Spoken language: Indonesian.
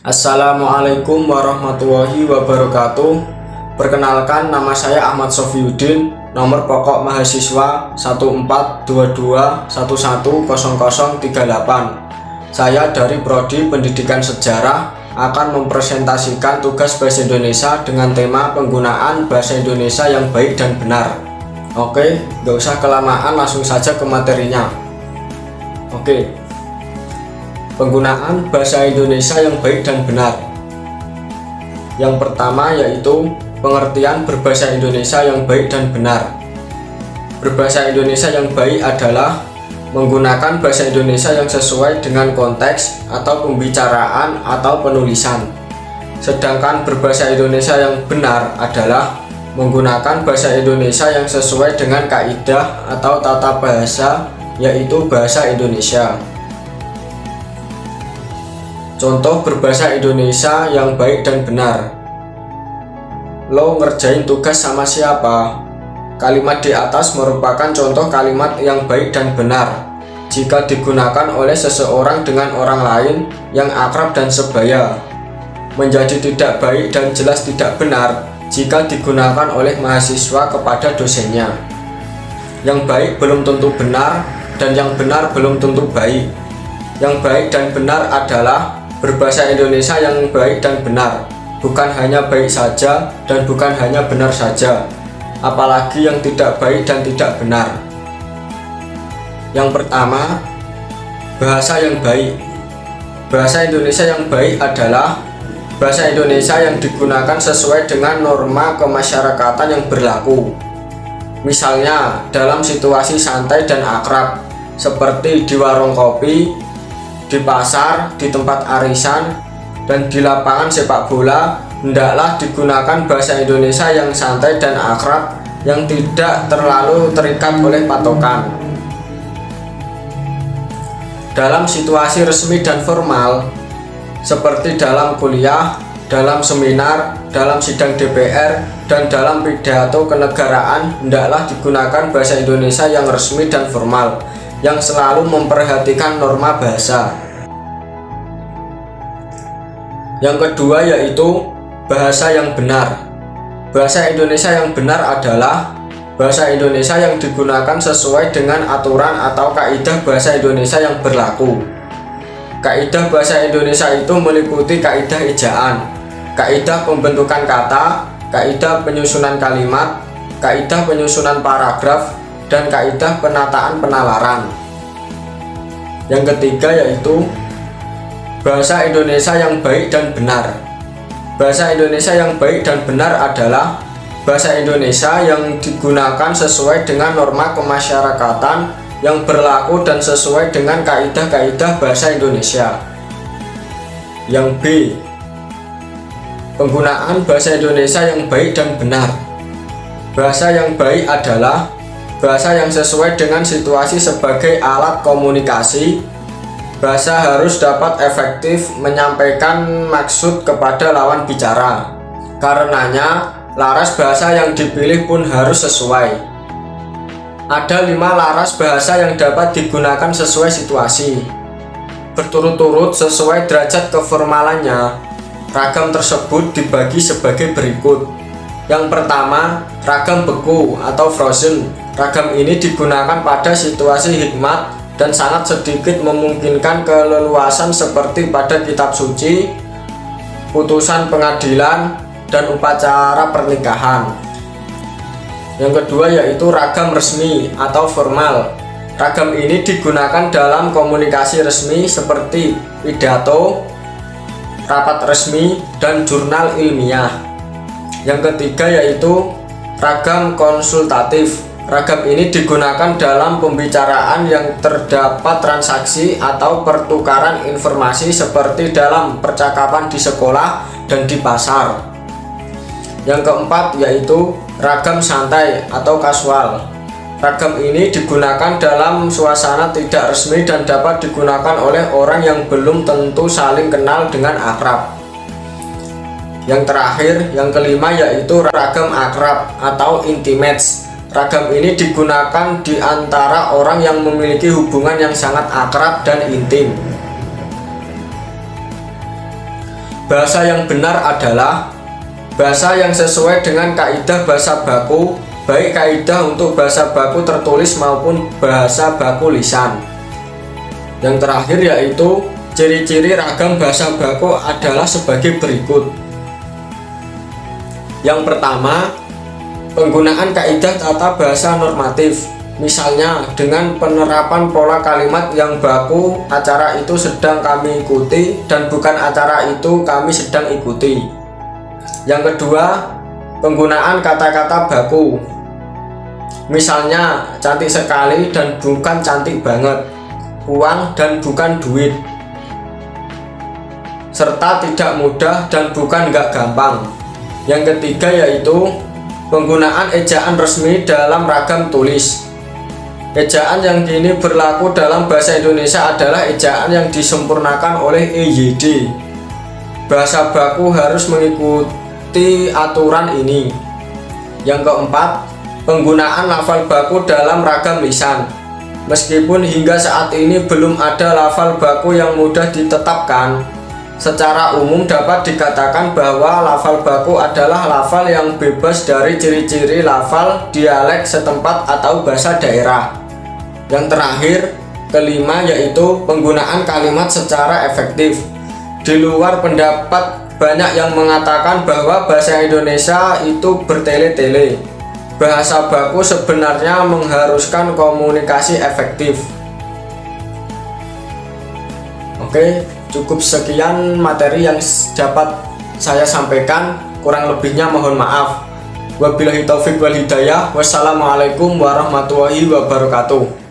Assalamualaikum warahmatullahi wabarakatuh. Perkenalkan, nama saya Ahmad Sofiuddin, nomor pokok mahasiswa 1422110038. Saya dari Prodi Pendidikan Sejarah akan mempresentasikan tugas Bahasa Indonesia dengan tema penggunaan Bahasa Indonesia yang baik dan benar. Oke, gak usah kelamaan, langsung saja ke materinya. Oke. Penggunaan bahasa Indonesia yang baik dan benar. Yang pertama yaitu pengertian berbahasa Indonesia yang baik dan benar. Berbahasa Indonesia yang baik adalah menggunakan bahasa Indonesia yang sesuai dengan konteks atau pembicaraan atau penulisan. Sedangkan berbahasa Indonesia yang benar adalah menggunakan bahasa Indonesia yang sesuai dengan kaidah atau tata bahasa, yaitu bahasa Indonesia. Contoh berbahasa Indonesia yang baik dan benar. Lo ngerjain tugas sama siapa? Kalimat di atas merupakan contoh kalimat yang baik dan benar jika digunakan oleh seseorang dengan orang lain yang akrab dan sebaya. Menjadi tidak baik dan jelas tidak benar jika digunakan oleh mahasiswa kepada dosennya. Yang baik belum tentu benar dan yang benar belum tentu baik. Yang baik dan benar adalah berbahasa Indonesia yang baik dan benar, bukan hanya baik saja dan bukan hanya benar saja, apalagi yang tidak baik dan tidak benar. Yang pertama, bahasa yang baik. Bahasa Indonesia yang baik adalah bahasa Indonesia yang digunakan sesuai dengan norma kemasyarakatan yang berlaku. Misalnya, dalam situasi santai dan akrab, seperti di warung kopi, di pasar, di tempat arisan, dan di lapangan sepak bola, hendaklah digunakan bahasa Indonesia yang santai dan akrab, yang tidak terlalu terikat oleh patokan. Dalam situasi resmi dan formal, seperti dalam kuliah, dalam seminar, dalam sidang DPR, dan dalam pidato kenegaraan, hendaklah digunakan bahasa Indonesia yang resmi dan formal, yang selalu memperhatikan norma bahasa. Yang kedua yaitu bahasa yang benar. Bahasa Indonesia yang benar adalah bahasa Indonesia yang digunakan sesuai dengan aturan atau kaidah bahasa Indonesia yang berlaku. Kaidah bahasa Indonesia itu meliputi kaidah ejaan, kaidah pembentukan kata, kaidah penyusunan kalimat, kaidah penyusunan paragraf, dan kaidah penataan penalaran. Yang ketiga yaitu bahasa Indonesia yang baik dan benar. Bahasa Indonesia yang baik dan benar adalah bahasa Indonesia yang digunakan sesuai dengan norma kemasyarakatan yang berlaku dan sesuai dengan kaidah-kaidah bahasa Indonesia. Yang B, penggunaan bahasa Indonesia yang baik dan benar. Bahasa yang baik adalah bahasa yang sesuai dengan situasi sebagai alat komunikasi. Bahasa harus dapat efektif menyampaikan maksud kepada lawan bicara. Karenanya, laras bahasa yang dipilih pun harus sesuai. Ada 5 laras bahasa yang dapat digunakan sesuai situasi. Berturut-turut sesuai derajat keformalannya. Ragam tersebut dibagi sebagai berikut. Yang pertama, ragam beku atau frozen. Ragam ini digunakan pada situasi hikmat dan sangat sedikit memungkinkan keleluasan seperti pada kitab suci, putusan pengadilan, dan upacara pernikahan. Yang kedua yaitu ragam resmi atau formal. Ragam ini digunakan dalam komunikasi resmi seperti pidato, rapat resmi, dan jurnal ilmiah. Yang ketiga yaitu ragam konsultatif. Ragam ini digunakan dalam pembicaraan yang terdapat transaksi atau pertukaran informasi seperti dalam percakapan di sekolah dan di pasar. Yang keempat yaitu ragam santai atau kasual. Ragam ini digunakan dalam suasana tidak resmi dan dapat digunakan oleh orang yang belum tentu saling kenal dengan akrab. Yang terakhir, yang kelima yaitu ragam akrab atau intimates. Ragam ini digunakan di antara orang yang memiliki hubungan yang sangat akrab dan intim. Bahasa yang benar adalah bahasa yang sesuai dengan kaidah bahasa baku, baik kaidah untuk bahasa baku tertulis maupun bahasa baku lisan. Yang terakhir yaitu ciri-ciri ragam bahasa baku adalah sebagai berikut. Yang pertama, penggunaan kaidah tata bahasa normatif. Misalnya dengan penerapan pola kalimat yang baku, acara itu sedang kami ikuti dan bukan acara itu kami sedang ikuti. Yang kedua, penggunaan kata-kata baku. Misalnya cantik sekali dan bukan cantik banget, uang dan bukan duit, serta tidak mudah dan bukan nggak gampang. Yang ketiga yaitu penggunaan ejaan resmi dalam ragam tulis. Ejaan yang kini berlaku dalam bahasa Indonesia adalah ejaan yang disempurnakan oleh EYD. Bahasa baku harus mengikuti aturan ini. Yang keempat, penggunaan lafal baku dalam ragam lisan. Meskipun hingga saat ini belum ada lafal baku yang mudah ditetapkan, secara umum dapat dikatakan bahwa lafal baku adalah lafal yang bebas dari ciri-ciri lafal, dialek setempat atau bahasa daerah. Yang terakhir, kelima yaitu penggunaan kalimat secara efektif. Di luar pendapat banyak yang mengatakan bahwa bahasa Indonesia itu bertele-tele. Bahasa baku sebenarnya mengharuskan komunikasi efektif. Oke, cukup sekian materi yang dapat saya sampaikan. Kurang lebihnya mohon maaf. Wabillahi taufik wal hidayah. Wassalamualaikum warahmatullahi wabarakatuh.